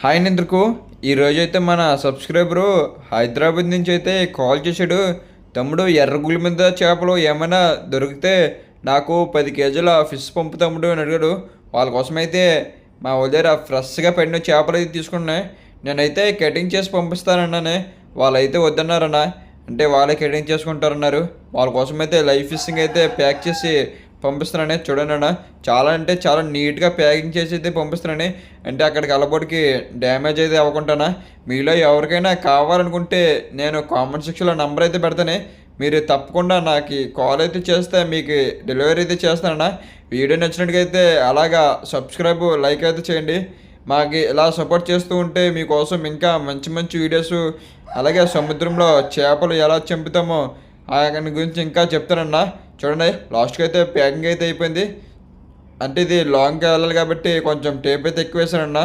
Hi నింద్రకు. ఈరోజైతే మన subscriber Hyderabad నుంచి అయితే కాల్ చేశాడు. తమ్ముడు, ఎర్రగుళ్ళ మీద చేపలు ఏమైనా దొరికితే నాకు 10 కేజీల ఫిష్ పంపు తమ్ముడు అని అడిగాడు. వాళ్ళ కోసం అయితే మా వాళ్ళ దగ్గర ఫ్రెష్గా పడిన చేపలు అయితే తీసుకున్నాయి. నేనైతే కటింగ్ చేసి పంపిస్తానన్నానే. వాళ్ళైతే వద్దన్నారన్న. అంటే వాళ్ళే కటింగ్ చేసుకుంటారన్నారు. వాళ్ళ కోసం అయితే లైవ్ ఫిషింగ్ అయితే ప్యాక్ చేసి పంపిస్తున్నానే. చూడండి అన్న, చాలా అంటే చాలా నీట్గా ప్యాకింగ్ చేసి అయితే పంపిస్తున్నానే. అంటే అక్కడికి వెళ్ళబోటికి డ్యామేజ్ అయితే అవ్వకుండానా. మీలో ఎవరికైనా కావాలనుకుంటే నేను కామెంట్ సెక్షన్లో నెంబర్ అయితే పెడతానే. మీరు తప్పకుండా నాకు కాల్ అయితే చేస్తే మీకు డెలివరీ అయితే చేస్తానన్నా. వీడియో నచ్చినట్టుగైతే అలాగా సబ్స్క్రైబ్ లైక్ అయితే చేయండి. మాకు ఇలా సపోర్ట్ చేస్తూ ఉంటే మీకోసం ఇంకా మంచి మంచి వీడియోస్, అలాగే సముద్రంలో చేపలు ఎలా చంపుతామో దాని గురించి ఇంకా చెప్తానన్నా. చూడండి, లాస్ట్కి అయితే ప్యాకింగ్ అయితే అయిపోయింది. అంటే ఇది లాంగ్గా వెళ్ళాలి కాబట్టి కొంచెం టేప్ అయితే ఎక్కువ వేసానన్నా.